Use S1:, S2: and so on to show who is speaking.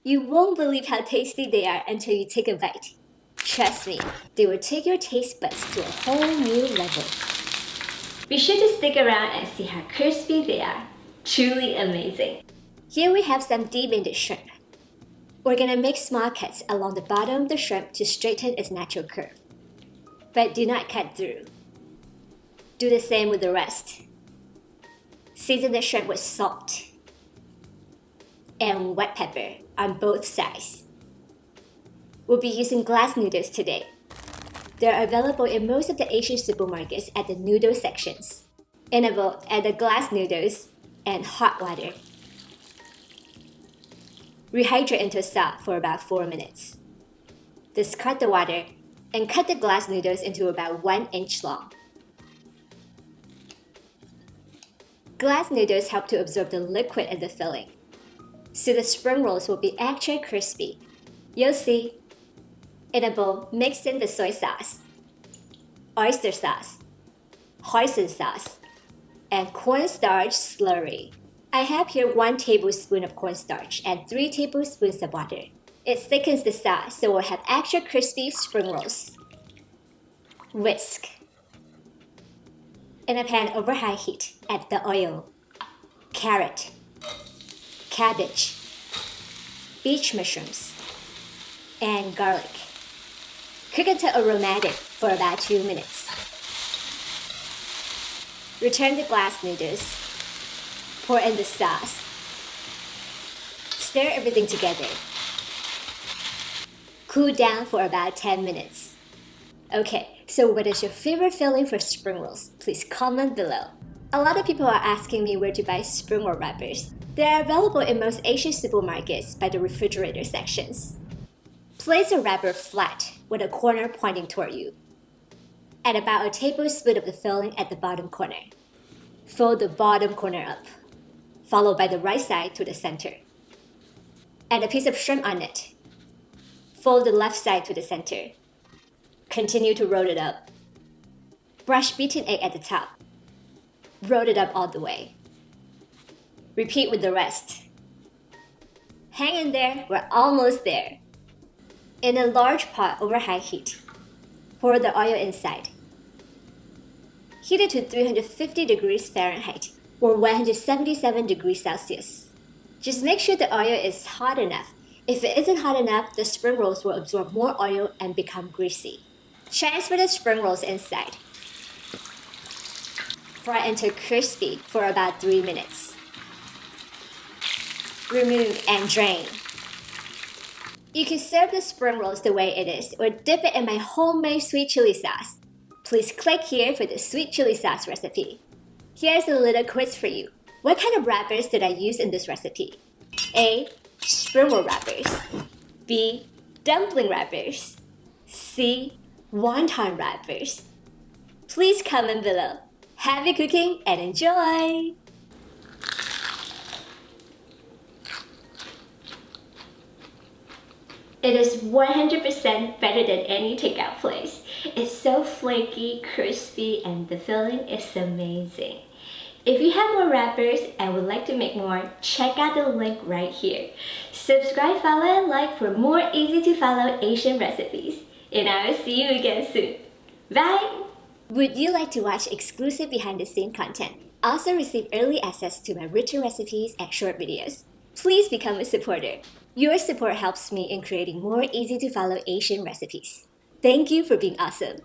S1: You won't believe how tasty they are until you take a bite. Trust me, they will take your taste buds to a whole new level. Be sure to stick around and see how crispy they are. Truly amazing. Here we have some deveined shrimp. We're gonna make small cuts along the bottom of the shrimp to straighten its natural curve. But do not cut through. Do the same with the rest. Season the shrimp with salt and white pepper on both sides. We'll be using glass noodles today. They're available in most of the Asian supermarkets at the noodle sections. In a bowl, add the glass noodles and hot water. Rehydrate until soft for about 4 minutes. Discard the water and cut the glass noodles into about 1 inch long. Glass noodles help to absorb the liquid in the filling, so the spring rolls will be extra crispy. You'll see. In a bowl, mix in the soy sauce, oyster sauce, hoisin sauce, and cornstarch slurry. I have here 1 tablespoon of cornstarch and 3 tablespoons of water. It thickens the sauce so we'll have extra crispy spring rolls. Whisk. In a pan over high heat, add the oil, carrot, cabbage, beech mushrooms, and garlic. Cook until aromatic for about 2 minutes. Return the glass noodles. Pour in the sauce. Stir everything together. Cool down for about 10 minutes. Okay, so what is your favorite filling for spring rolls? Please comment below. A lot of people are asking me where to buy spring roll wrappers. They are available in most Asian supermarkets by the refrigerator sections. Place a wrapper flat with a corner pointing toward you. Add about a tablespoon of the filling at the bottom corner. Fold the bottom corner up, followed by the right side to the center. Add a piece of shrimp on it. Fold the left side to the center. Continue to roll it up. Brush beaten egg at the top. Roll it up all the way. Repeat with the rest. Hang in there, we're almost there. In a large pot over high heat, pour the oil inside. Heat it to 350 degrees Fahrenheit or 177 degrees Celsius. Just make sure the oil is hot enough. If it isn't hot enough, the spring rolls will absorb more oil and become greasy. Transfer the spring rolls inside. Fry until crispy for about 3 minutes. Remove and drain. You can serve the spring rolls the way it is or dip it in my homemade sweet chili sauce. Please click here for the sweet chili sauce recipe. Here's a little quiz for you. What kind of wrappers did I use in this recipe? A. Spring roll wrappers. B. Dumpling wrappers. C. Wonton wrappers. Please comment below. Happy cooking and enjoy! It is 100% better than any takeout place. It's so flaky, crispy, and the filling is amazing. If you have more wrappers and would like to make more, check out the link right here. Subscribe, follow, and like for more easy to follow Asian recipes. And I will see you again soon. Bye! Would you like to watch exclusive behind-the-scenes content? Also receive early access to my richer recipes and short videos? Please become a supporter. Your support helps me in creating more easy-to-follow Asian recipes. Thank you for being awesome.